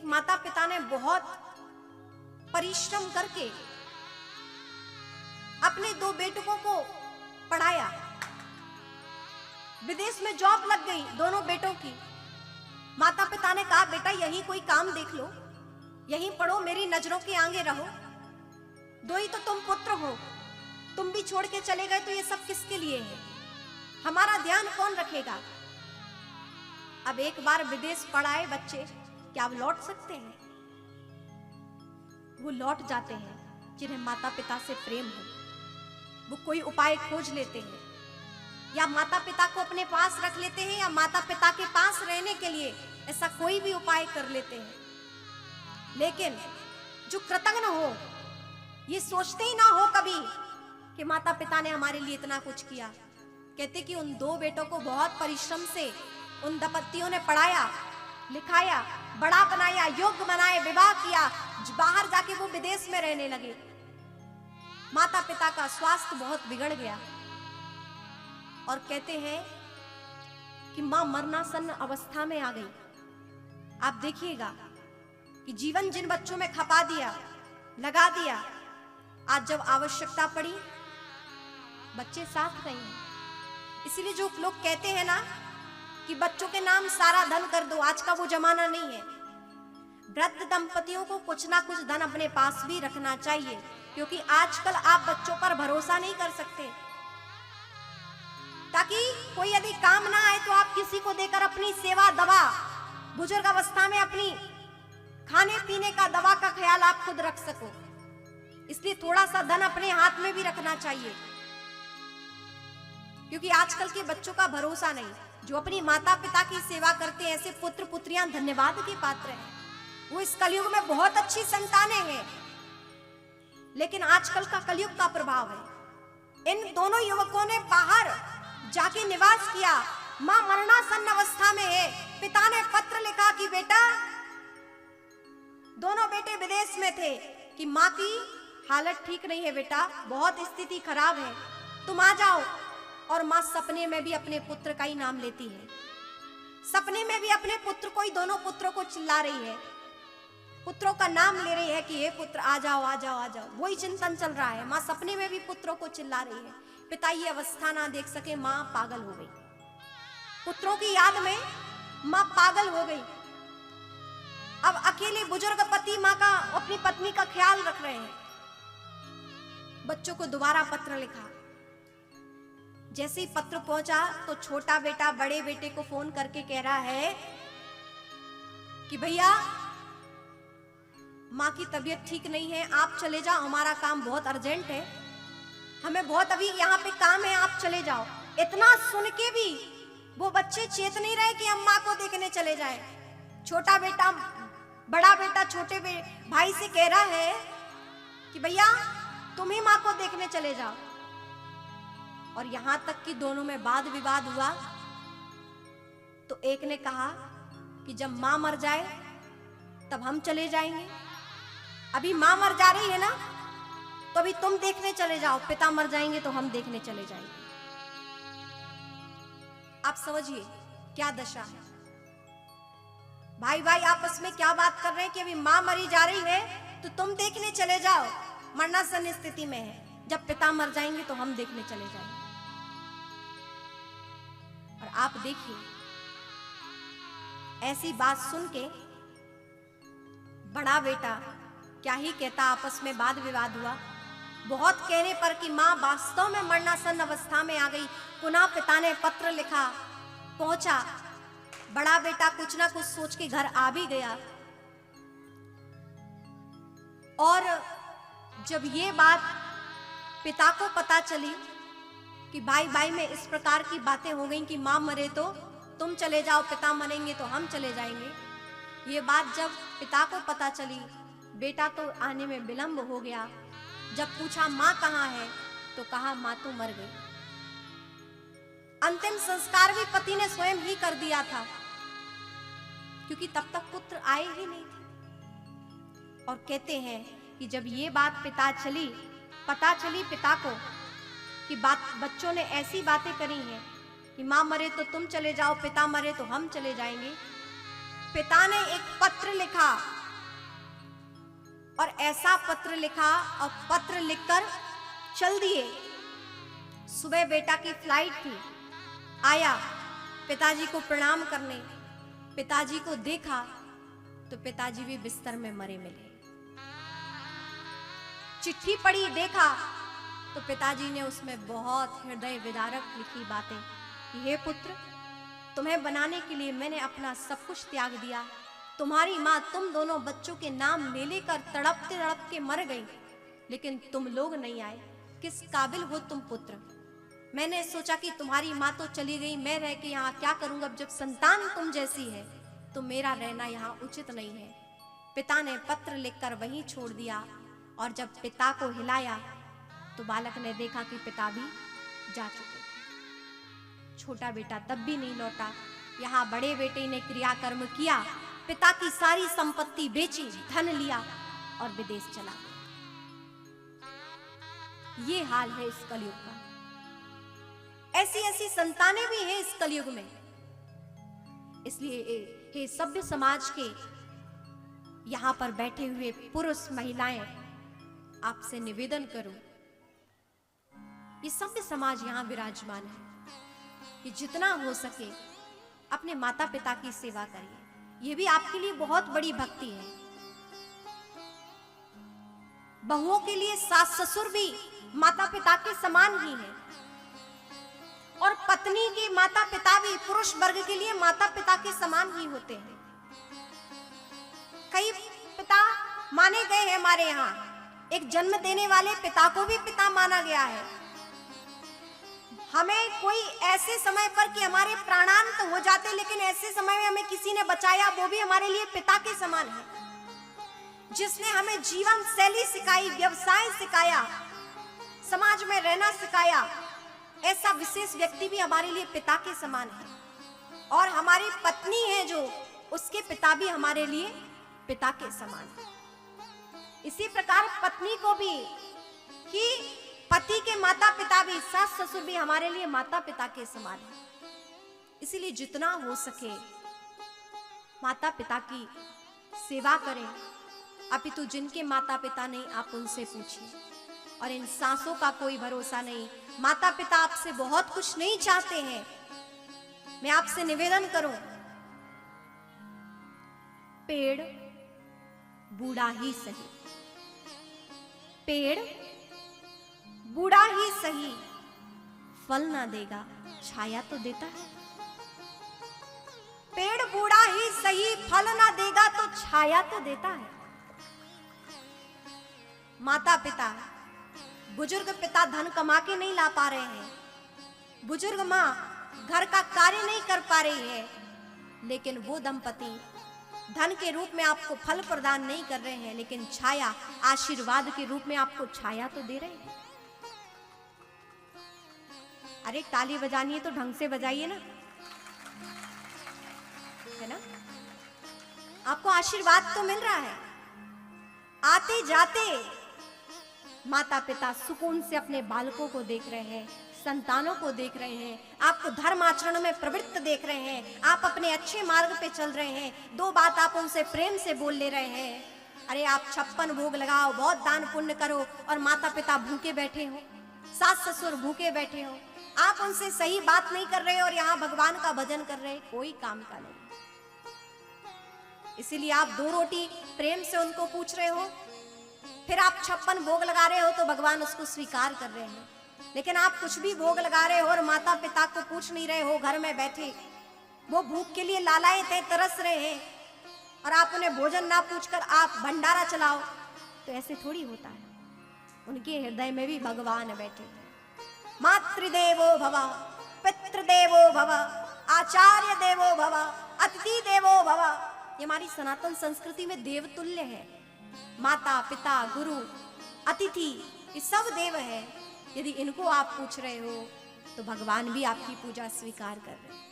माता पिता ने बहुत परिश्रम करके अपने 2 बेटों को पढ़ाया। विदेश में जॉब लग गई दोनों बेटों की। माता पिता ने कहा बेटा यही कोई काम देख लो, यहीं पढ़ो, मेरी नजरों के आगे रहो। 2 ही तो तुम पुत्र हो, तुम भी छोड़ के चले गए तो ये सब किसके लिए है? हमारा ध्यान कौन रखेगा? अब एक बार विदेश पढ़ाए बच्चे, क्या अब लौट सकते हैं? वो लौट जाते हैं जिन्हें माता पिता से प्रेम हो। वो कोई उपाय खोज लेते हैं, या माता पिता को अपने पास रख लेते हैं, या माता पिता के पास रहने के लिए ऐसा कोई भी उपाय कर लेते हैं। लेकिन जो कृतज्ञ हो, ये सोचते ही ना हो कभी कि माता पिता ने हमारे लिए इतना कुछ किया। कहते कि उन 2 बेटों को बहुत परिश्रम से उन दंपतियों ने पढ़ाया, लिखाया, बड़ा बनाया, योग्य बनाए, विवाह किया, बाहर जाके वो विदेश में रहने लगे। माता पिता का स्वास्थ्य बहुत बिगड़ गया और कहते हैं कि मां मरणासन्न अवस्था में आ गई। आप देखिएगा कि जीवन जिन बच्चों में खपा दिया, लगा दिया, आज जब आवश्यकता पड़ी बच्चे साथ नहीं हैं। इसीलिए जो लोग कहते हैं ना कि बच्चों के नाम सारा धन कर दो, आज का वो जमाना नहीं है। वृद्ध दंपतियों को कुछ ना कुछ धन अपने पास भी रखना चाहिए, क्योंकि आजकल आप बच्चों पर भरोसा नहीं कर सकते। ताकि कोई यदि काम ना आए तो आप किसी को देकर अपनी सेवा दवा, बुजुर्ग अवस्था में अपनी खाने पीने का, दवा का ख्याल आप खुद रख सको। इसलिए थोड़ा सा धन अपने हाथ में भी रखना चाहिए, क्योंकि आजकल के बच्चों का भरोसा नहीं। जो अपनी माता पिता की सेवा करते हैं, ऐसे पुत्र पुत्रियां धन्यवाद के पात्र हैं। वो इस कलयुग में बहुत अच्छी संतानें हैं, लेकिन आजकल का कलयुग का प्रभाव है। इन दोनों युवकों ने बाहर जाके निवास किया। मां मरणासन्न अवस्था में है। पिता ने पत्र लिखा कि बेटा, दोनों बेटे विदेश में थे, कि मां की हालत ठीक नहीं है बेटा, बहुत स्थिति खराब है, तुम आ जाओ। और मां सपने में भी अपने पुत्र का ही नाम लेती है। सपने में भी अपने पुत्र को ही, दोनों पुत्रों को चिल्ला रही है, पुत्रों का नाम ले रही है कि हे पुत्र आ जाओ, आ जाओ, आ जाओ। वही चिंतन चल रहा है। मां सपने में भी पुत्रों को चिल्ला रही है। पिता ये अवस्था ना देख सके, मां पागल हो गई। पुत्रों की याद में मां पागल हो गई। अब अकेले बुजुर्ग पति मां का, अपनी पत्नी का ख्याल रख रहे हैं। बच्चों को दोबारा पत्र लिखा। जैसे ही पत्र पहुंचा तो छोटा बेटा बड़े बेटे को फोन करके कह रहा है कि भैया, मां की तबीयत ठीक नहीं है, आप चले जाओ, हमारा काम बहुत अर्जेंट है, हमें बहुत अभी यहाँ पे काम है, आप चले जाओ। इतना सुन के भी वो बच्चे चेत नहीं रहे कि हम मां को देखने चले जाएं। छोटा बेटा, बड़ा बेटा छोटे भाई से कह रहा है कि भैया तुम ही मां को देखने चले जाओ। और यहां तक कि दोनों में वाद विवाद हुआ। तो एक ने कहा कि जब मां मर जाए तब हम चले जाएंगे, अभी मां मर जा रही है ना, तो अभी तुम देखने चले जाओ, पिता मर जाएंगे तो हम देखने चले जाएंगे। आप समझिए क्या दशा है। भाई भाई आपस में क्या बात कर रहे हैं कि अभी मां मरी जा रही है तो तुम देखने चले जाओ, मरणासन्न स्थिति में है, जब पिता मर जाएंगे तो हम देखने चले जाएंगे। और आप देखिए, ऐसी बात सुन के बड़ा बेटा क्या ही कहता, आपस में वाद विवाद हुआ। बहुत कहने पर कि मां वास्तव में मरणासन्न अवस्था में आ गई। पुनः पिता ने पत्र लिखा, पहुंचा। बड़ा बेटा कुछ ना कुछ सोच के घर आ भी गया। और जब ये बात पिता को पता चली कि भाई भाई में इस प्रकार की बातें हो गई कि मां मरे तो तुम चले जाओ, पिता मरेंगे तो हम चले जाएंगे, ये बात जब पिता को पता चली, बेटा तो आने में विलंब हो गया। जब पूछा मां कहाँ है तो कहा मां तो मर गई। अंतिम संस्कार भी पति ने स्वयं ही कर दिया था, क्योंकि तब तक पुत्र आए ही नहीं थे। और कहते हैं कि जब ये बात पता चली पिता को कि बच्चों ने ऐसी बातें करी हैं कि मां मरे तो तुम चले जाओ, पिता मरे तो हम चले जाएंगे, पिता ने एक पत्र लिखा और ऐसा पत्र लिखा और पत्र लिखकर चल दिए। सुबह बेटा की फ्लाइट थी, आया पिताजी को प्रणाम करने, पिताजी को देखा तो पिताजी भी बिस्तर में मरे मिले। चिट्ठी पढ़ी, देखा तो पिताजी ने उसमें बहुत हृदय विदारक लिखी बातें कि हे पुत्र, तुम्हें बनाने के लिए मैंने अपना सब कुछ त्याग दिया। तुम्हारी माँ तुम दोनों बच्चों के नाम ले लेकर तड़पते तड़प के मर गई, लेकिन तुम लोग नहीं आए। किस काबिल हो तुम पुत्र। मैंने सोचा कि तुम्हारी माँ तो चली गई, मैं रह के यहाँ क्या करूँगा। अब जब संतान तुम जैसी है तो मेरा रहना यहाँ उचित नहीं है। पिता ने पत्र लिखकर वहीं छोड़ दिया और जब पिता को हिलाया तो बालक ने देखा कि पिता भी जा चुके थे। छोटा बेटा तब भी नहीं लौटा। यहाँ बड़े बेटे ने क्रियाकर्म किया, पिता की सारी संपत्ति बेची, धन लिया और विदेश चला गया। ये हाल है इस कलयुग का। ऐसी ऐसी संतानें भी हैं इस कलयुग में। इसलिए हे सभ्य समाज के यहां पर बैठे हुए पुरुष महिलाएं, आपसे निवेदन करूं, ये सभ्य समाज यहां विराजमान है कि जितना हो सके अपने माता पिता की सेवा करिए। ये भी आपके लिए बहुत बड़ी भक्ति है। बहुओं के लिए सास ससुर भी माता पिता के समान ही है और पत्नी के माता पिता भी पुरुष वर्ग के लिए माता पिता के समान ही होते हैं। कई पिता माने गए हैं हमारे यहाँ। एक जन्म देने वाले पिता को भी पिता माना गया है। हमें कोई ऐसे समय पर कि हमारे प्राणांत हो जाते, लेकिन ऐसे समय में हमें किसी ने बचाया, वो भी हमारे लिए पिता के समान है। जिसने हमें जीवन शैली सिखाई, व्यवसाय सिखाया, समाज में रहना सिखाया, ऐसा विशेष व्यक्ति भी हमारे लिए पिता के समान है। और हमारी पत्नी है जो, उसके पिता भी हमारे लिए पिता के समान है। इसी प्रकार पत्नी को भी कि पति के माता पिता भी, सास ससुर भी हमारे लिए माता पिता के समान है। इसीलिए जितना हो सके माता पिता की सेवा करें। अपितु जिनके माता पिता नहीं, आप उनसे पूछिए। और इन सांसों का कोई भरोसा नहीं। माता पिता आपसे बहुत कुछ नहीं चाहते हैं। मैं आपसे निवेदन करूं, पेड़ बूढ़ा ही सही, पेड़ बूढ़ा ही सही, फल ना देगा छाया तो देता है। पेड़ बूढ़ा ही सही, फल ना देगा तो छाया तो देता है। माता पिता, बुजुर्ग पिता धन कमा के नहीं ला पा रहे हैं, बुजुर्ग माँ घर का कार्य नहीं कर पा रही है, लेकिन वो दंपति धन के रूप में आपको फल प्रदान नहीं कर रहे हैं, लेकिन छाया, आशीर्वाद के रूप में आपको छाया तो दे रहे हैं। अरे ताली बजानी है तो ढंग से बजाइए ना, है ना। आपको आशीर्वाद तो मिल रहा है। आते जाते माता पिता सुकून से अपने बालकों को देख रहे हैं, संतानों को देख रहे हैं, आपको धर्म आचरण में प्रवृत्त देख रहे हैं, आप अपने अच्छे मार्ग पे चल रहे हैं। दो बात आप उनसे प्रेम से बोल ले रहे हैं। अरे आप 56 भोग लगाओ, बहुत दान पुण्य करो, और माता पिता भूखे बैठे हो, सास ससुर भूखे बैठे हो, आप उनसे सही बात नहीं कर रहे और यहाँ भगवान का भजन कर रहे, कोई काम का नहीं। इसीलिए आप 2 रोटी प्रेम से उनको पूछ रहे हो, फिर आप 56 भोग लगा रहे हो तो भगवान उसको स्वीकार कर रहे हैं। लेकिन आप कुछ भी भोग लगा रहे हो और माता पिता को पूछ नहीं रहे हो, घर में बैठे वो भूख के लिए लालायित है, तरस रहे हैं, और आप उन्हें भोजन ना पूछकर आप भंडारा चलाओ, तो ऐसे थोड़ी होता है। उनके हृदय में भी भगवान बैठे हैं। मातृदेवो भव, पितृदेवो भव, आचार्य देवो भव, अतिथि देवो भव। ये हमारी सनातन संस्कृति में देवतुल्य है। माता पिता गुरु अतिथि ये सब देव है। यदि इनको आप पूछ रहे हो तो भगवान भी आपकी पूजा स्वीकार कर रहे हैं।